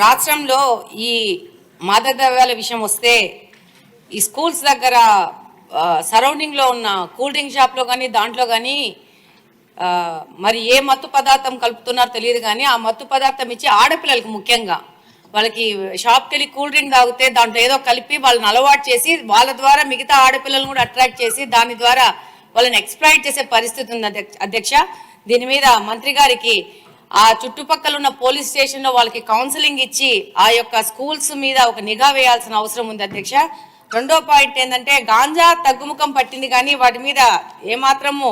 రాష్ట్రంలో ఈ మాదక ద్రవ్యాల విషయం వస్తే ఈ స్కూల్స్ దగ్గర సరౌండింగ్లో ఉన్న కూల్ డ్రింక్ షాప్లో కానీ దాంట్లో కానీ మరి ఏ మత్తు పదార్థం కలుపుతున్నారో తెలియదు కానీ ఆ మత్తు పదార్థం ఇచ్చి ఆడపిల్లలకు ముఖ్యంగా వాళ్ళకి షాప్కి వెళ్ళి కూల్ డ్రింక్ తాగితే దాంట్లో ఏదో కలిపి వాళ్ళని అలవాటు చేసి వాళ్ళ ద్వారా మిగతా ఆడపిల్లలను కూడా అట్రాక్ట్ చేసి దాని ద్వారా వాళ్ళని ఎక్స్‌ప్లాయిట్ చేసే పరిస్థితి ఉంది అధ్యక్ష. దీని మీద మంత్రి గారికి ఆ చుట్టుపక్కల ఉన్న పోలీస్ స్టేషన్లో వాళ్ళకి కౌన్సిలింగ్ ఇచ్చి ఆ యొక్క స్కూల్స్ మీద ఒక నిఘా వేయాల్సిన అవసరం ఉంది అధ్యక్ష. రెండో పాయింట్ ఏంటంటే గాంజా తగ్గుముఖం పట్టింది కానీ వాటి మీద ఏమాత్రము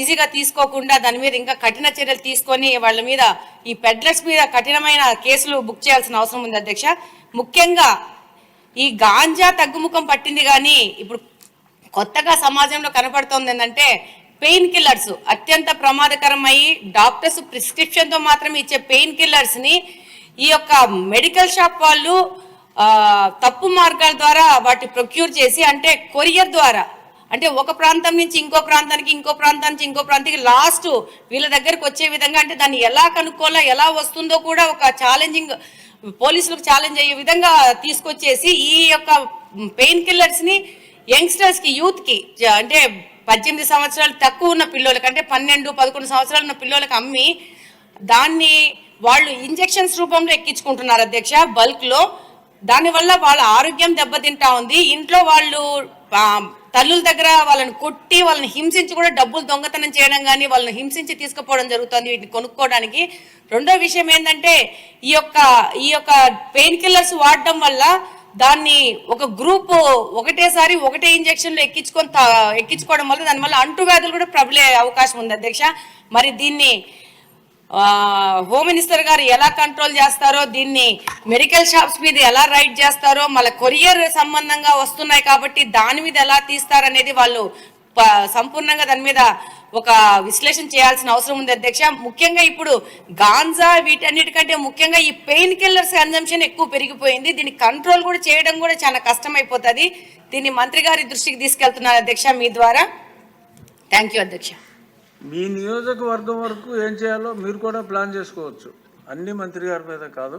ఈజీగా తీసుకోకుండా దాని మీద ఇంకా కఠిన చర్యలు తీసుకొని వాళ్ళ మీద ఈ పెడ్లర్స్ మీద కఠినమైన కేసులు బుక్ చేయాల్సిన అవసరం ఉంది అధ్యక్ష. ముఖ్యంగా ఈ గాంజా తగ్గుముఖం పట్టింది కానీ ఇప్పుడు కొత్తగా సమాజంలో కనపడుతోంది ఏంటంటే పెయిన్ కిల్లర్స్ అత్యంత ప్రమాదకరమయ్యి డాక్టర్స్ ప్రిస్క్రిప్షన్తో మాత్రమే ఇచ్చే పెయిన్ కిల్లర్స్ని ఈ యొక్క మెడికల్ షాప్ వాళ్ళు తప్పు మార్గాల ద్వారా వాటి ప్రొక్యూర్ చేసి అంటే కొరియర్ ద్వారా అంటే ఒక ప్రాంతం నుంచి ఇంకో ప్రాంతానికి ఇంకో ప్రాంతం నుంచి ఇంకో ప్రాంతానికి లాస్ట్ వీళ్ళ దగ్గరకు వచ్చే విధంగా అంటే దాన్ని ఎలా కనుక్కోవాలో ఎలా వస్తుందో కూడా ఒక ఛాలెంజింగ్ పోలీసులకు ఛాలెంజ్ అయ్యే విధంగా తీసుకొచ్చేసి ఈ యొక్క పెయిన్ కిల్లర్స్ని యంగ్స్టర్స్కి యూత్కి అంటే 18 సంవత్సరాలు తక్కువ ఉన్న పిల్లలకి అంటే 12-11 సంవత్సరాలు ఉన్న పిల్లలకి అమ్మి దాన్ని వాళ్ళు ఇంజెక్షన్స్ రూపంలో ఎక్కించుకుంటున్నారు అధ్యక్ష బల్క్లో. దానివల్ల వాళ్ళ ఆరోగ్యం దెబ్బతింటా ఉంది. ఇంట్లో వాళ్ళు తల్లుల దగ్గర వాళ్ళని కొట్టి వాళ్ళని హింసించి కూడా డబ్బులు దొంగతనం చేయడం కానీ వాళ్ళని హింసించి తీసుకుపోవడం జరుగుతుంది వీటిని కొనుక్కోవడానికి. రెండో విషయం ఏంటంటే ఈ యొక్క పెయిన్ కిల్లర్స్ వాడడం వల్ల దాన్ని ఒక గ్రూప్ ఒకటేసారి ఒకటే ఇంజక్షన్లు ఎక్కించుకోవడం వల్ల దానివల్ల అంటువ్యాధులు కూడా ప్రబలే అవకాశం ఉంది అధ్యక్ష. మరి దీన్ని హోమ్ మినిస్టర్ గారు ఎలా కంట్రోల్ చేస్తారో దీన్ని మెడికల్ షాప్స్ మీద ఎలా రైడ్ చేస్తారో మళ్ళీ కొరియర్ సంబంధంగా వస్తున్నాయి కాబట్టి దాని మీద ఎలా తీస్తారనేది వాళ్ళు సంపూర్ణంగా దాని మీద ఒక విశ్లేషణ చేయాల్సిన అవసరం ఉంది అధ్యక్ష. ముఖ్యంగా ఇప్పుడు గాంజా వీటన్నిటికంటే ముఖ్యంగా ఈ పెయిన్ కిల్లర్స్ కన్జంప్షన్ ఎక్కువ పెరిగిపోయింది. దీన్ని కంట్రోల్ కూడా చేయడం కూడా చాలా కష్టమైపోతుంది. దీన్ని మంత్రి గారి దృష్టికి తీసుకెళ్తున్నారు అధ్యక్ష మీ ద్వారా. థ్యాంక్ యూ అధ్యక్ష. మీ నియోజకవర్గం వరకు ఏం చేయాలో మీరు కూడా ప్లాన్ చేసుకోవచ్చు, అన్ని మంత్రి గారి మీద కాదు.